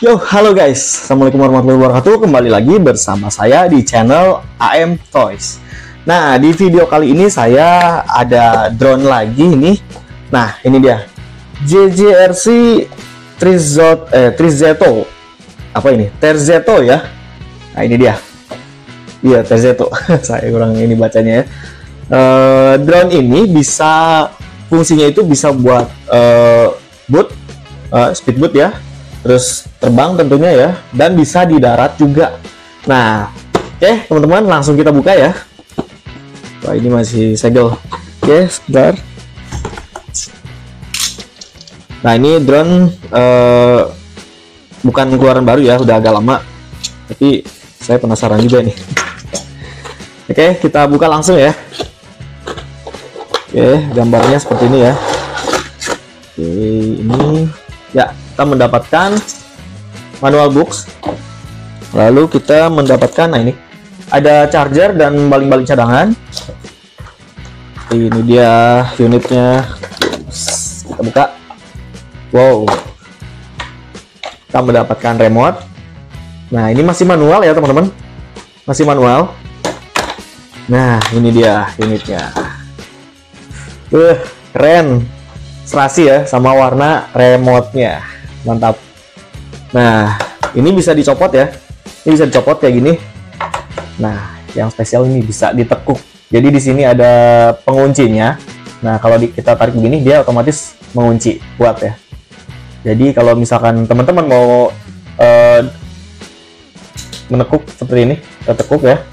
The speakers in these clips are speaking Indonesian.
Yo, halo guys. Assalamualaikum warahmatullahi wabarakatuh. Kembali lagi bersama saya di channel AM Toys. Nah, di video kali ini saya ada drone lagi nih. Nah, ini dia. JJRC Trizetto. Apa ini? Terzetto ya. Nah, ini dia. Iya, Terzetto. Saya kurang ini bacanya ya. Drone ini bisa fungsinya itu bisa buat boot, speedboat ya. Terus terbang tentunya ya, dan bisa di darat juga. Nah, oke teman-teman, langsung kita buka ya. Wah, ini masih segel. Oke, sebentar. Nah, ini drone bukan keluaran baru ya, udah agak lama. Tapi saya penasaran juga nih. Oke, kita buka langsung ya. Oke, gambarnya seperti ini ya. Oke, ini ya, kita mendapatkan manual books, lalu kita mendapatkan, nah ini ada charger dan baling-baling cadangan. Ini dia unitnya, kita buka. Wow, kita mendapatkan remote. Nah, ini masih manual ya teman-teman, masih manual. Nah, ini dia unitnya. Keren, serasi ya, sama warna remote-nya. Mantap. Nah, ini bisa dicopot ya. Ini bisa dicopot kayak gini. Nah, yang spesial ini bisa ditekuk. Jadi di sini ada penguncinya. Nah, kalau kita tarik begini, dia otomatis mengunci, kuat ya. Jadi kalau misalkan teman-teman mau menekuk seperti ini, kita tekuk ya.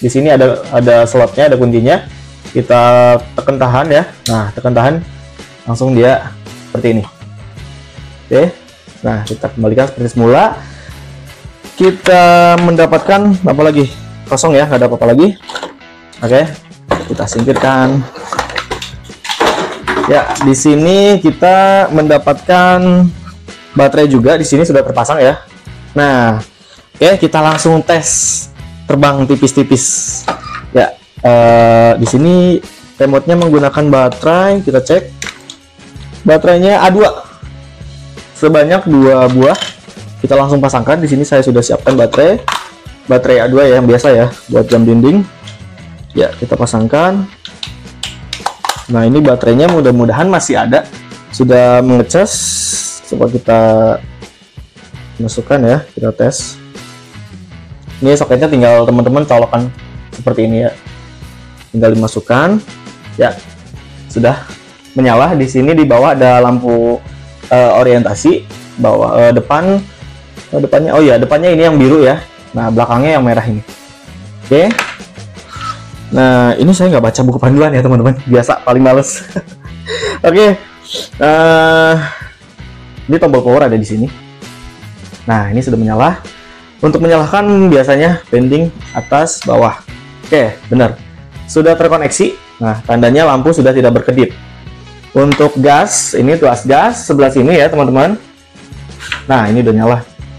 Di sini ada slotnya, ada kuncinya. Kita tekan tahan ya. Nah, tekan tahan, langsung dia seperti ini. Oke. Nah, kita kembalikan seperti semula. Kita mendapatkan apa lagi? Kosong ya, nggak ada apa-apa lagi. Oke, kita singkirkan. Ya, di sini kita mendapatkan baterai juga. Di sini sudah terpasang ya. Nah, oke, kita langsung tes terbang tipis-tipis. Ya, di sini remote-nya menggunakan baterai. Kita cek. Baterainya A2. Sebanyak 2 buah. Kita langsung pasangkan. Di sini saya sudah siapkan baterai A2 ya, yang biasa ya, buat jam dinding. Ya, kita pasangkan. Nah, ini baterainya mudah-mudahan masih ada, sudah mengecas. Coba kita masukkan ya, kita tes. Ini soketnya tinggal teman-teman colokan seperti ini ya, tinggal dimasukkan. Ya, sudah menyala. Di sini di bawah ada lampu orientasi, bawah depannya, oh ya, depannya ini yang biru ya. Nah, belakangnya yang merah ini. Oke. Nah, ini saya nggak baca buku panduan ya teman-teman, biasa, paling males. Oke. Ini tombol power ada di sini. Nah, ini sudah menyala. Untuk menyalakan biasanya bending atas bawah. Oke, benar, sudah terkoneksi. Nah, tandanya lampu sudah tidak berkedip. Untuk gas, ini tuas gas sebelah sini ya teman-teman. Nah, ini udah nyala.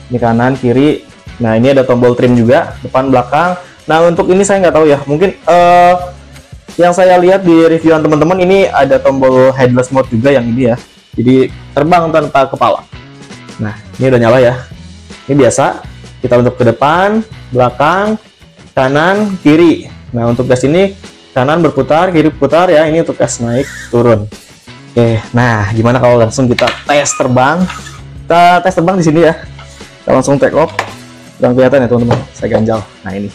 Ini kanan, kiri. Nah, ini ada tombol trim juga, depan, belakang. Nah, untuk ini saya nggak tahu ya. Mungkin yang saya lihat di reviewan teman-teman, ini ada tombol headless mode juga yang ini ya. Jadi terbang tanpa kepala. Nah, ini udah nyala ya. Ini biasa. Kita untuk ke depan, belakang, kanan, kiri. Nah, untuk gas ini kanan berputar, kiri berputar ya. Ini untuk gas naik, turun. Oke, nah gimana kalau langsung kita tes terbang? Kita tes terbang di sini ya. Kita langsung take off. Kurang kelihatan ya teman-teman, saya ganjal. Nah, ini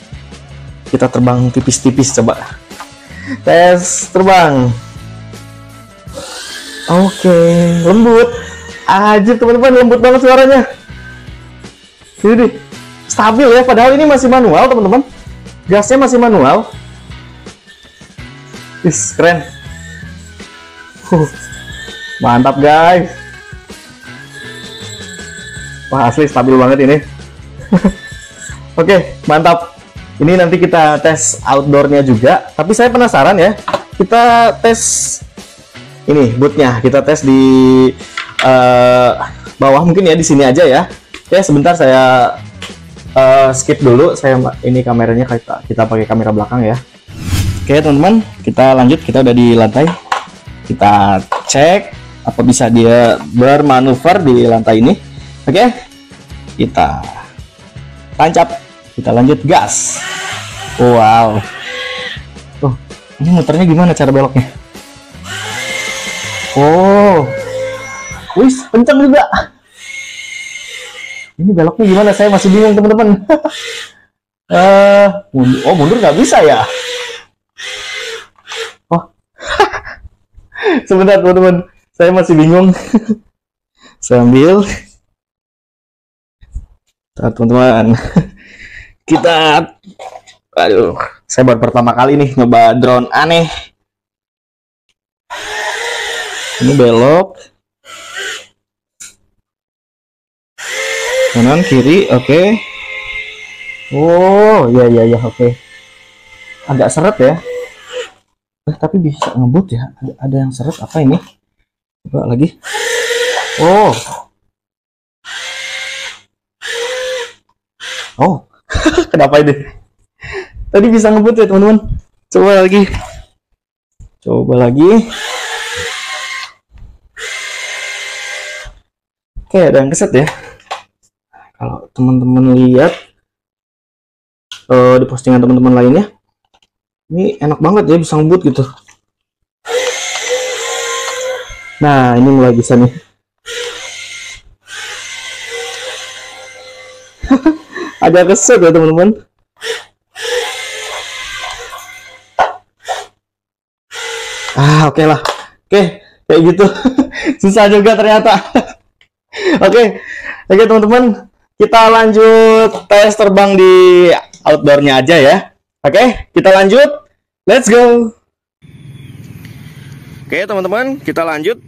kita terbang tipis-tipis, coba tes terbang. Oke, lembut aja teman-teman, lembut banget suaranya. Ini stabil ya, padahal ini masih manual teman-teman. Gasnya masih manual. Keren. Mantap guys. Wah, asli stabil banget ini. Oke, mantap. Ini nanti kita tes outdoornya juga. Tapi saya penasaran ya. Kita tes ini bootnya. Kita tes di bawah mungkin ya, di sini aja ya. Oke, sebentar saya skip dulu. Saya ini kameranya kita pakai kamera belakang ya. Oke teman-teman, kita lanjut. Kita udah di lantai. Kita cek apa bisa dia bermanuver di lantai ini. Oke. kita tancap, kita lanjut gas. Wow. Oh, ini muternya gimana cara beloknya? Oh, wis kencang juga. Ini beloknya gimana? Saya masih bingung teman-teman. Oh, mundur nggak bisa ya? Oh, sebentar teman-teman, saya masih bingung. Saya ambil. Teman-teman, kita, aduh, saya baru pertama kali nih nyoba drone aneh. Ini belok, kanan kiri, oke. Oh, ya, oke. Agak seret ya. Tapi bisa ngebut ya. Ada yang seret apa ini? Coba lagi. Oh. Oh. Kenapa ini? Tadi bisa ngebut ya, teman-teman. Coba lagi. Oke, ada yang keset ya. Kalau teman-teman lihat di postingan teman-teman lainnya, ini enak banget ya, bisa ngebut gitu. Nah, ini mulai bisa nih. Agak keset ya teman-teman. Oke lah. Oke, kayak gitu. Susah juga ternyata. Oke, teman-teman, kita lanjut tes terbang di outdoornya aja ya. Oke, kita lanjut. Let's go. Oke teman-teman, kita lanjut.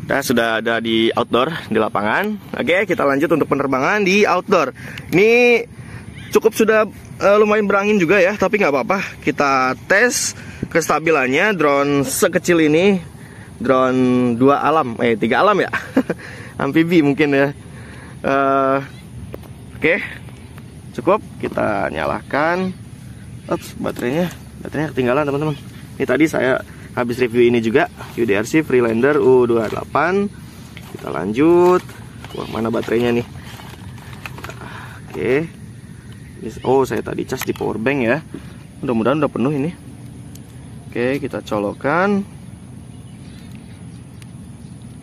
Kita sudah ada di outdoor, di lapangan. Oke, kita lanjut untuk penerbangan di outdoor. Ini cukup sudah lumayan berangin juga ya, tapi nggak apa-apa. Kita tes kestabilannya drone sekecil ini. Drone 2 alam, 3 alam ya. Amfibi mungkin ya. Oke, cukup. Kita nyalakan. Ups, baterainya ketinggalan teman-teman. Ini tadi saya habis review ini juga, UDRC Freelander U28. Kita lanjut. Wah, mana baterainya nih? Oke. Oh, saya tadi cas di power bank ya. Mudah-mudahan udah penuh ini. Oke, kita colokan.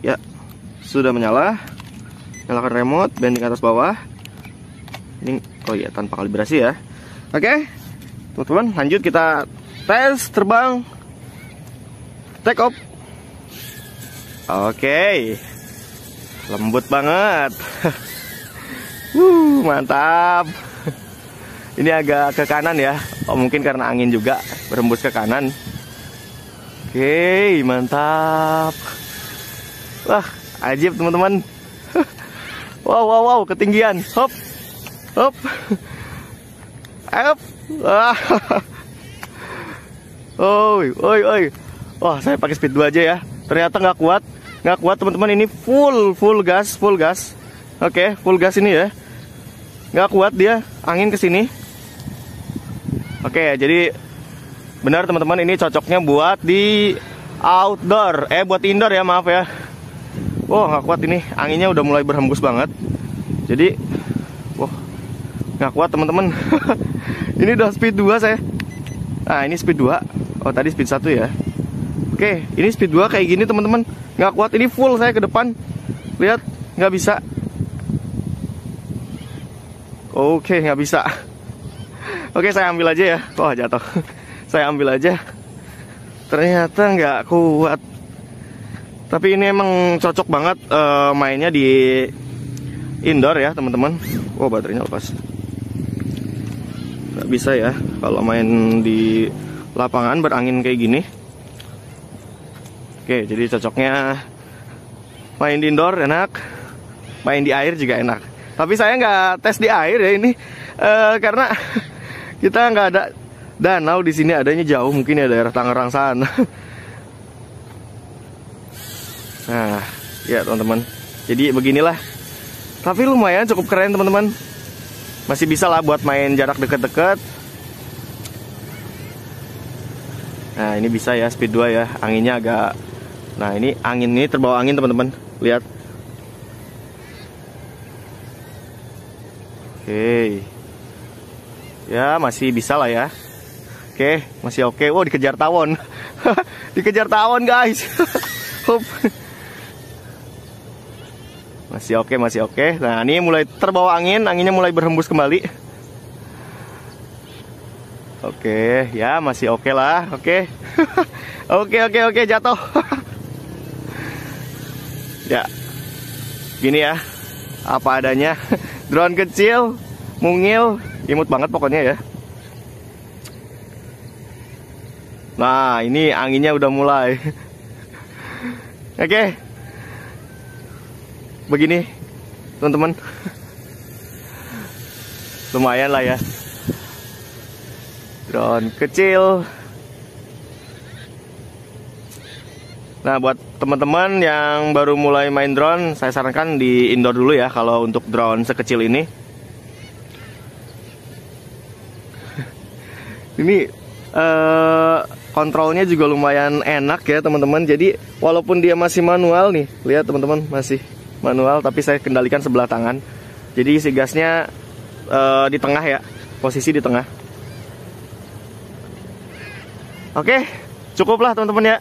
Ya, sudah menyala. Nyalakan remote, bending atas bawah. Ini, oh iya, tanpa kalibrasi ya. Oke, teman-teman, lanjut kita tes terbang. Take off. Oke, lembut banget. Mantap. Ini agak ke kanan ya. Oh, mungkin karena angin juga berembus ke kanan. Oke, mantap. Wah, ajib teman-teman. Wow, ketinggian. Hop. Hop. Oi. Wah, saya pakai speed 2 aja ya. Ternyata nggak kuat teman-teman. Ini full gas. Oke, full gas ini ya. Nggak kuat dia, angin ke sini. Oke, jadi benar teman-teman, ini cocoknya buat di outdoor. Buat indoor ya, maaf ya. Wah, nggak kuat ini, anginnya udah mulai berhembus banget. Jadi, wah, nggak kuat teman-teman. Ini udah speed 2 saya. Nah, ini speed 2. Oh, tadi speed 1 ya. Oke, ini speed 2 kayak gini teman-teman. Nggak kuat, ini full saya ke depan. Lihat, nggak bisa. Oke, nggak bisa. Oke, saya ambil aja ya. Wah, jatuh. Saya ambil aja. Ternyata nggak kuat. Tapi ini emang cocok banget mainnya di indoor ya teman-teman. Oh, baterainya lepas. Nggak bisa ya kalau main di lapangan berangin kayak gini. Oke, jadi cocoknya main di indoor enak, main di air juga enak. Tapi saya nggak tes di air ya ini, karena kita nggak ada danau di sini, adanya jauh, mungkin ya daerah Tangerang sana. Nah, ya teman-teman, jadi beginilah. Tapi lumayan cukup keren teman-teman. Masih bisa lah buat main jarak deket-deket. Nah, ini bisa ya speed 2 ya, anginnya agak. Nah, ini angin ini terbawa angin teman-teman, lihat. Oke. Ya, masih bisa lah ya. Oke, masih oke. Wow, dikejar tawon. Dikejar tawon, guys. Hup. Masih oke, masih oke. Nah, ini mulai terbawa angin, anginnya mulai berhembus kembali. Oke, ya masih oke lah. Oke. Oke, jatuh. Ya. Gini ya. Apa adanya. Drone kecil, mungil, imut banget pokoknya ya. Nah, ini anginnya udah mulai. Oke. Begini, teman-teman. Lumayan lah ya. Drone kecil. Nah, buat teman-teman yang baru mulai main drone, saya sarankan di indoor dulu ya kalau untuk drone sekecil ini. Ini kontrolnya juga lumayan enak ya teman-teman. Jadi walaupun dia masih manual nih, lihat teman-teman, masih manual, tapi saya kendalikan sebelah tangan. Jadi si gasnya di tengah ya, posisi di tengah. Oke, cukuplah teman-teman ya.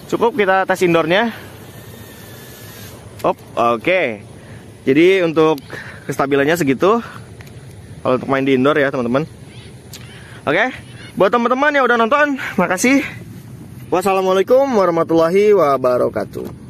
Cukup kita tes indoornya. Oke. Jadi untuk kestabilannya segitu. Kalau untuk main di indoor ya teman-teman. Oke. Buat teman-teman yang udah nonton, makasih. Wassalamualaikum warahmatullahi wabarakatuh.